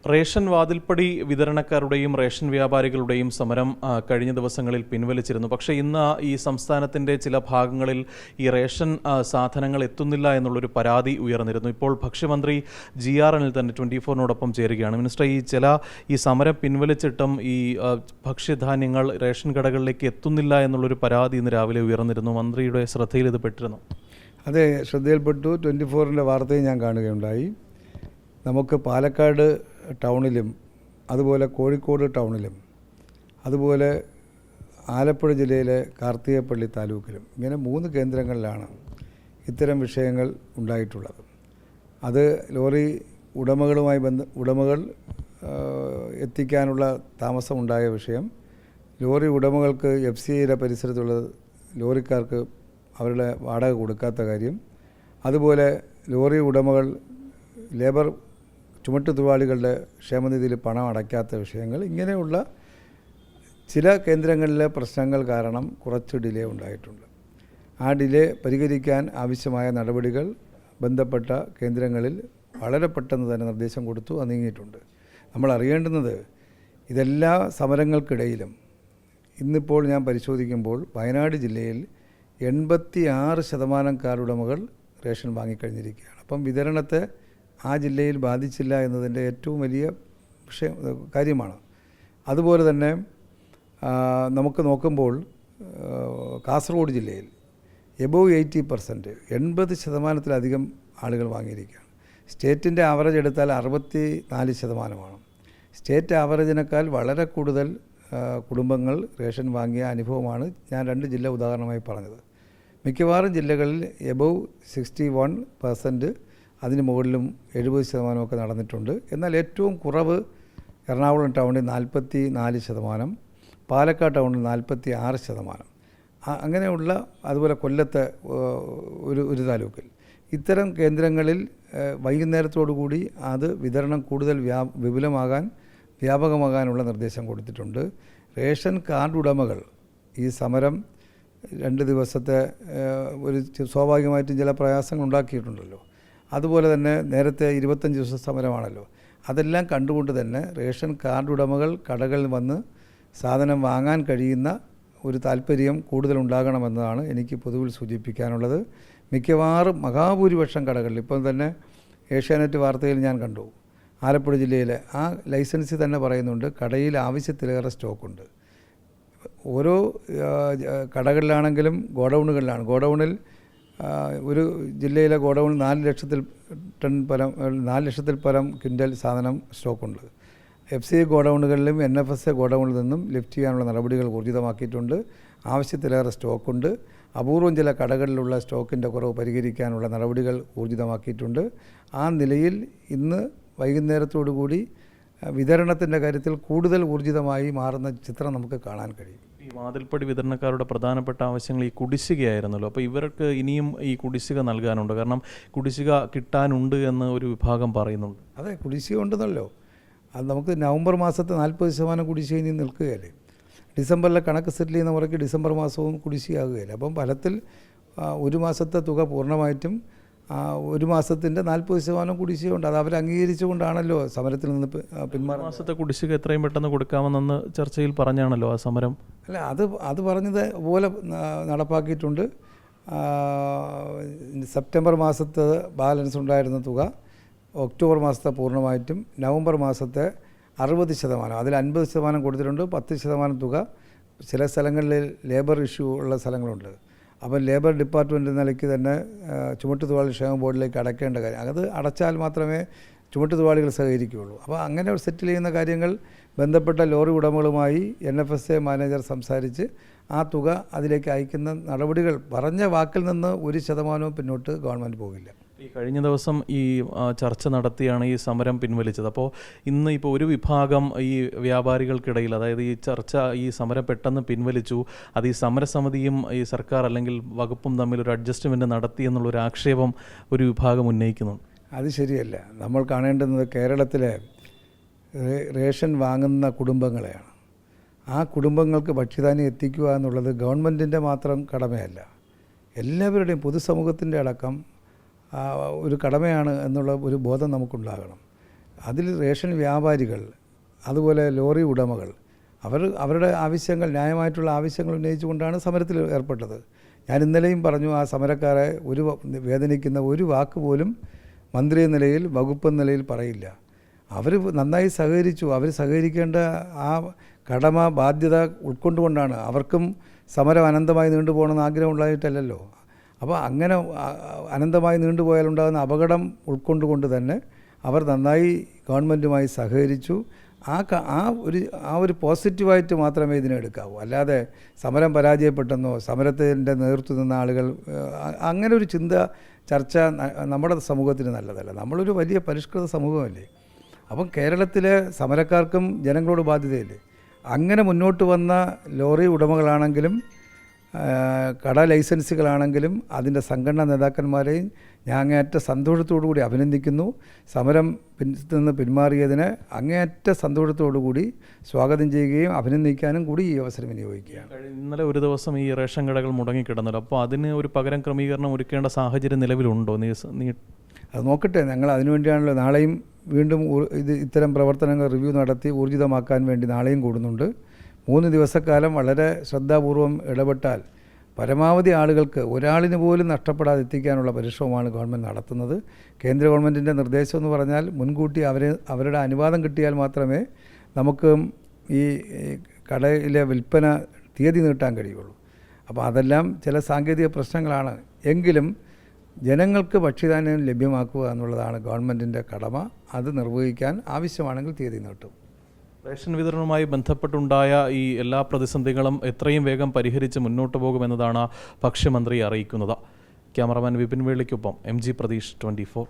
Ration വാതിൽപ്പടി വിതരണക്കാരുടെയും ration വ്യാപാരികളുടെയും സമരം കഴിഞ്ഞ ദിവസങ്ങളിൽ പിൻവലിച്ചിരുന്നു. പക്ഷേ ഇന്ന് ഈ സംസ്ഥാനത്തിൻ്റെ ചില ഭാഗങ്ങളിൽ ഈ റേഷൻ സാധനങ്ങൾ എത്തുന്നില്ല എന്നുള്ളൊരു പരാതി ഉയർന്നിരുന്നു. ഇപ്പോൾ ഭക്ഷ്യമന്ത്രി GR അനിൽ തന്നെ 24-നോടൊപ്പം ചേരുകയാണ്. മിനിസ്റ്റർ, ഈ സമരം പിൻവലിച്ചിട്ടും ഈ ഭക്ഷ്യധാന്യങ്ങൾ റേഷൻ കടകളിലേക്ക് എത്തുന്നില്ല എന്നുള്ളൊരു പരാതി ഇന്ന് രാവിലെ ഉയർന്നിരുന്നു. മന്ത്രിയുടെ ശ്രദ്ധയിൽ ഇത് പെട്ടിരുന്നു? അതെ, ശ്രദ്ധയിൽപ്പെട്ടു. 24-ൻ്റെ വാർത്തയും ഞാൻ കാണുകയുണ്ടായി. നമുക്ക് പാലക്കാട് ടൗണിലും അതുപോലെ കോഴിക്കോട് ടൗണിലും അതുപോലെ ആലപ്പുഴ ജില്ലയിലെ കാർത്തികപ്പള്ളി താലൂക്കിലും ഇങ്ങനെ 3 കേന്ദ്രങ്ങളിലാണ് ഇത്തരം വിഷയങ്ങൾ ഉണ്ടായിട്ടുള്ളത്. അത് ലോറി ഉടമകൾ എത്തിക്കാനുള്ള താമസമുണ്ടായ വിഷയം, ലോറി ഉടമകൾക്ക് FCIയുടെ പരിസരത്തുള്ള ലോറിക്കാർക്ക് അവരുടെ വാടക കൊടുക്കാത്ത കാര്യം, അതുപോലെ ലോറി ഉടമകൾ ലേബർ ചുമട്ടുതൊഴിലാളികളുടെ ക്ഷേമനിധിയിൽ പണം അടയ്ക്കാത്ത വിഷയങ്ങൾ, ഇങ്ങനെയുള്ള ചില കേന്ദ്രങ്ങളിലെ പ്രശ്നങ്ങൾ കാരണം കുറച്ച് ഡിലേ ഉണ്ടായിട്ടുണ്ട്. ആ ഡിലേ പരിഹരിക്കാൻ ആവശ്യമായ നടപടികൾ ബന്ധപ്പെട്ട കേന്ദ്രങ്ങളിൽ വളരെ പെട്ടെന്ന് തന്നെ നിർദ്ദേശം കൊടുത്തു, അത് നീങ്ങിയിട്ടുണ്ട്. നമ്മൾ അറിയേണ്ടുന്നത്, ഇതെല്ലാ സമരങ്ങൾക്കിടയിലും ഇന്നിപ്പോൾ ഞാൻ പരിശോധിക്കുമ്പോൾ വയനാട് ജില്ലയിൽ 86% കാർഡുടമകൾ റേഷൻ വാങ്ങിക്കഴിഞ്ഞിരിക്കുകയാണ്. അപ്പം വിതരണത്തെ ആ ജില്ലയിൽ ബാധിച്ചില്ല എന്നതിൻ്റെ ഏറ്റവും വലിയ കാര്യമാണ്. അതുപോലെ തന്നെ നമുക്ക് നോക്കുമ്പോൾ കാസർഗോഡ് ജില്ലയിൽ എബോവ് 80%, 80%-ലധികം ആളുകൾ വാങ്ങിയിരിക്കുകയാണ്. സ്റ്റേറ്റിൻ്റെ ആവറേജ് എടുത്താൽ 64%. സ്റ്റേറ്റ് ആവറേജിനേക്കാൾ വളരെ കൂടുതൽ കുടുംബങ്ങൾ റേഷൻ വാങ്ങിയ അനുഭവമാണ് ഞാൻ 2 ജില്ല ഉദാഹരണമായി പറഞ്ഞത്. മിക്കവാറും ജില്ലകളിൽ എബോവ് 61%, അതിന് മുകളിലും 70% നടന്നിട്ടുണ്ട്. എന്നാൽ ഏറ്റവും കുറവ് എറണാകുളം ടൗണിൽ 44%, പാലക്കാട് ടൗണിൽ 46%, അങ്ങനെയുള്ള, അതുപോലെ കൊല്ലത്തെ ഒരു താലൂക്കിൽ, ഇത്തരം കേന്ദ്രങ്ങളിൽ വൈകുന്നേരത്തോടു കൂടി അത് വിതരണം കൂടുതൽ വ്യാപകമാകാനുള്ള നിർദ്ദേശം കൊടുത്തിട്ടുണ്ട്. റേഷൻ കാർഡ് ഉടമകൾ ഈ സമരം 2 ദിവസത്തെ സ്വാഭാവികമായിട്ടും ചില പ്രയാസങ്ങൾ ഉണ്ടാക്കിയിട്ടുണ്ടല്ലോ. അതുപോലെ തന്നെ നേരത്തെ 25 ദിവസ സമരമാണല്ലോ. അതെല്ലാം കണ്ടുകൊണ്ട് തന്നെ റേഷൻ കാർഡ് ഉടമകൾ കടകളിൽ വന്ന് സാധനം വാങ്ങാൻ കഴിയുന്ന ഒരു താല്പര്യം കൂടുതലുണ്ടാകണമെന്നതാണ് എനിക്ക് പൊതുവിൽ സൂചിപ്പിക്കാനുള്ളത്. മിക്കവാറും മഹാഭൂരിപക്ഷം കടകളിൽ, ഇപ്പം തന്നെ ഏഷ്യാനെറ്റ് വാർത്തയിൽ ഞാൻ കണ്ടു, ആലപ്പുഴ ജില്ലയിലെ ആ ലൈസൻസിൽ തന്നെ പറയുന്നുണ്ട് കടയിൽ ആവശ്യത്തിലേറെ സ്റ്റോക്കുണ്ട്. ഓരോ കടകളിലാണെങ്കിലും ഗോഡൗണുകളിലാണ്. ഗോഡൗണിൽ ഒരു ജില്ലയിലെ ഗോഡൗണിൽ 4 ലക്ഷത്തിൽ പരം ക്വിൻ്റൽ സാധനം സ്റ്റോക്കുണ്ട്. FCI ഗോഡൗണുകളിലും NFSA ഗോഡൗണിൽ നിന്നും ലിഫ്റ്റ് ചെയ്യാനുള്ള നടപടികൾ ഊർജിതമാക്കിയിട്ടുണ്ട്. ആവശ്യത്തിലേറെ സ്റ്റോക്കുണ്ട്. അപൂർവം ചില കടകളിലുള്ള സ്റ്റോക്കിൻ്റെ കുറവ് പരിഹരിക്കാനുള്ള നടപടികൾ ഊർജിതമാക്കിയിട്ടുണ്ട്. ആ നിലയിൽ ഇന്ന് വൈകുന്നേരത്തോടു കൂടി വിതരണത്തിൻ്റെ കാര്യത്തിൽ കൂടുതൽ ഊർജിതമായി മാറുന്ന ചിത്രം നമുക്ക് കാണാൻ കഴിയും. ഈ വാതിൽപ്പടി വിതരണക്കാരുടെ പ്രധാനപ്പെട്ട ആവശ്യങ്ങൾ ഈ കുടിശ്ശികയായിരുന്നല്ലോ. അപ്പോൾ ഇവർക്ക് ഇനിയും ഈ കുടിശ്ശിക നൽകാനുണ്ട്. കാരണം കുടിശ്ശിക കിട്ടാനുണ്ട് എന്ന് ഒരു വിഭാഗം പറയുന്നുണ്ട്. അതെ, കുടിശ്ശിക ഉണ്ടെന്നല്ലോ. അത് നമുക്ക് നവംബർ മാസത്തെ 40% കുടിശ്ശിക ഇനി നിൽക്കുകയല്ലേ. ഡിസംബറിലെ കണക്ക് സെറ്റിൽ ചെയ്യുന്ന മുറയ്ക്ക് ഡിസംബർ മാസവും കുടിശ്ശികയാകുകയില്ല. അപ്പം ഫലത്തിൽ ഒരു മാസത്തെ തുക പൂർണ്ണമായിട്ടും 1 മാസത്തിൻ്റെ 40% കുടിശ്ശികയുണ്ട്. അത് അവർ അംഗീകരിച്ചുകൊണ്ടാണല്ലോ സമരത്തിൽ നിന്ന് പിന്മാറുന്നത്. മാസത്തെ കുടിശ്ശിക എത്രയും പെട്ടെന്ന് കൊടുക്കാമെന്ന് ചർച്ചയിൽ പറഞ്ഞാണല്ലോ ആ സമരം. അല്ല, അത് പറഞ്ഞത് പോലെ നടപ്പാക്കിയിട്ടുണ്ട്. സെപ്റ്റംബർ മാസത്തെ ബാലൻസ് ഉണ്ടായിരുന്ന തുക ഒക്ടോബർ മാസത്തെ പൂർണ്ണമായിട്ടും, നവംബർ മാസത്തെ 60%, അതിൽ 50% കൊടുത്തിട്ടുണ്ട്. 10% തുക ചില സ്ഥലങ്ങളിൽ ലേബർ ഇഷ്യൂ ഉള്ള സ്ഥലങ്ങളുണ്ട്. അപ്പം ലേബർ ഡിപ്പാർട്ട്മെൻറ്റ് നിലയ്ക്ക് തന്നെ ചുമട്ടുതൊഴിലാളി ക്ഷേമ ബോർഡിലേക്ക് അടയ്ക്കേണ്ട കാര്യം, അത് അടച്ചാൽ മാത്രമേ ചുമട്ടുതൊഴിലാളികൾ സഹകരിക്കുകയുള്ളൂ. അപ്പോൾ അങ്ങനെ സെറ്റിൽ ചെയ്യുന്ന കാര്യങ്ങൾ ബന്ധപ്പെട്ട ലോറി ഉടമകളുമായി NFSA മാനേജർ സംസാരിച്ച് ആ തുക അതിലേക്ക് അയക്കുന്ന നടപടികൾ, പറഞ്ഞ വാക്കിൽ നിന്ന് 1% പിന്നോട്ട് ഗവൺമെൻറ് പോകില്ല. ഈ കഴിഞ്ഞ ദിവസം ഈ ചർച്ച നടത്തിയാണ് ഈ സമരം പിൻവലിച്ചത്. അപ്പോൾ ഇന്ന് ഇപ്പോൾ ഒരു വിഭാഗം ഈ വ്യാപാരികൾക്കിടയിൽ, അതായത് ഈ സമരം പെട്ടെന്ന് പിൻവലിച്ചു, അത് ഈ സമരസമിതിയും ഈ സർക്കാർ അല്ലെങ്കിൽ വകുപ്പും തമ്മിൽ ഒരു അഡ്ജസ്റ്റ്മെൻറ്റ് നടത്തി എന്നുള്ളൊരു ആക്ഷേപം ഒരു വിഭാഗം ഉന്നയിക്കുന്നുണ്ട്. അത് ശരിയല്ല. നമ്മൾ കാണേണ്ടുന്നത് കേരളത്തിലെ റേഷൻ വാങ്ങുന്ന കുടുംബങ്ങളെയാണ്. ആ കുടുംബങ്ങൾക്ക് ഭക്ഷ്യധാന്യം എത്തിക്കുക എന്നുള്ളത് ഗവൺമെൻറ്റിൻ്റെ മാത്രം കടമയല്ല, എല്ലാവരുടെയും പൊതുസമൂഹത്തിൻ്റെ അടക്കം ഒരു കടമയാണ് എന്നുള്ള ഒരു ബോധം നമുക്കുണ്ടാകണം. അതിൽ റേഷൻ വ്യാപാരികൾ, അതുപോലെ ലോറി ഉടമകൾ അവരുടെ ആവശ്യങ്ങൾ, ന്യായമായിട്ടുള്ള ആവശ്യങ്ങൾ ഉന്നയിച്ചുകൊണ്ടാണ് സമരത്തിൽ ഏർപ്പെട്ടത്. ഞാൻ ഇന്നലെയും പറഞ്ഞു, ആ സമരക്കാരെ വേദനിക്കുന്ന ഒരു വാക്ക് പോലും മന്ത്രി എന്ന നിലയിൽ, വകുപ്പ് എന്ന നിലയിൽ പറയില്ല. അവർ നന്നായി സഹകരിച്ചു. അവർ സഹകരിക്കേണ്ട ആ കടമ, ബാധ്യത ഉൾക്കൊണ്ടുകൊണ്ടാണ്. അവർക്കും സമരം അനന്തമായി നീണ്ടുപോകണമെന്ന് ആഗ്രഹം ഉണ്ടായിട്ടല്ലല്ലോ. അപ്പോൾ അങ്ങനെ അനന്തമായി നീണ്ടുപോയാലുണ്ടാകുന്ന അപകടം ഉൾക്കൊണ്ടുകൊണ്ട് തന്നെ അവർ നന്നായി ഗവൺമെൻറ്റുമായി സഹകരിച്ചു. ആ ഒരു പോസിറ്റീവായിട്ട് മാത്രമേ ഇതിനെ എടുക്കാവൂ. അല്ലാതെ സമരം പരാജയപ്പെട്ടെന്നോ സമരത്തിൻ്റെ നേതൃത്വം നിന്ന ആളുകൾ അങ്ങനെ ഒരു ചർച്ച നമ്മുടെ സമൂഹത്തിന് നല്ലതല്ല. നമ്മളൊരു വലിയ പരിഷ്കൃത സമൂഹമല്ലേ. അപ്പം കേരളത്തിലെ സമരക്കാർക്കും ജനങ്ങളോട് ബാധ്യതയില്ലേ. അങ്ങനെ മുന്നോട്ട് വന്ന ലോറി ഉടമകളാണെങ്കിലും കട ലൈസൻസുകളാണെങ്കിലും അതിൻ്റെ സംഘടനാ നേതാക്കന്മാരെയും ഞാൻ അങ്ങേയറ്റ സന്തോഷത്തോടു കൂടി അഭിനന്ദിക്കുന്നു. സമരം നിന്ന് പിന്മാറിയതിന് അങ്ങേയറ്റ സന്തോഷത്തോടു കൂടി സ്വാഗതം ചെയ്യുകയും അഭിനന്ദിക്കാനും കൂടി ഈ അവസരം വിനിയോഗിക്കുകയാണ്. ഇന്നലെ ഒരു ദിവസം ഈ റേഷൻ കടകൾ മുടങ്ങിക്കിടന്നല്ലോ. അപ്പോൾ അതിന് ഒരു പകരം ക്രമീകരണം ഒരുക്കേണ്ട സാഹചര്യം നിലവിലുണ്ടോ? അത് നോക്കട്ടെ. ഞങ്ങൾ അതിനുവേണ്ടിയാണല്ലോ നാളെയും വീണ്ടും ഇത്തരം പ്രവർത്തനങ്ങൾ റിവ്യൂ നടത്തി ഊർജിതമാക്കാൻ വേണ്ടി നാളെയും കൂടുന്നുണ്ട്. 3 ദിവസക്കാലം വളരെ ശ്രദ്ധാപൂർവം ഇടപെട്ടാൽ പരമാവധി ആളുകൾക്ക് ഒരാളിന് പോലും നഷ്ടപ്പെടാതെ എത്തിക്കാനുള്ള പരിശ്രമമാണ് ഗവൺമെൻറ് നടത്തുന്നത്. കേന്ദ്ര ഗവൺമെൻറ്റിൻ്റെ നിർദ്ദേശം എന്ന് പറഞ്ഞാൽ മുൻകൂട്ടി അവരുടെ അനുവാദം കിട്ടിയാൽ മാത്രമേ നമുക്ക് ഈ കടയിലെ വിൽപ്പന തീയതി നീട്ടാൻ കഴിയുള്ളൂ. അപ്പോൾ അതെല്ലാം ചില സാങ്കേതിക പ്രശ്നങ്ങളാണ്. എങ്കിലും ജനങ്ങൾക്ക് ഭക്ഷ്യധാന്യം ലഭ്യമാക്കുക എന്നുള്ളതാണ് ഗവൺമെൻറ്റിൻ്റെ കടമ. അത് നിർവഹിക്കാൻ ആവശ്യമാണെങ്കിൽ തീയതി നീട്ടും. റേഷൻ വിതരണവുമായി ബന്ധപ്പെട്ടുണ്ടായ ഈ എല്ലാ പ്രതിസന്ധികളും എത്രയും വേഗം പരിഹരിച്ച് മുന്നോട്ട് പോകുമെന്നതാണ് ഭക്ഷ്യമന്ത്രി അറിയിക്കുന്നത്. ക്യാമറമാൻ വിപിൻ വേളിക്കൊപ്പം MG പ്രതീഷ്, 24.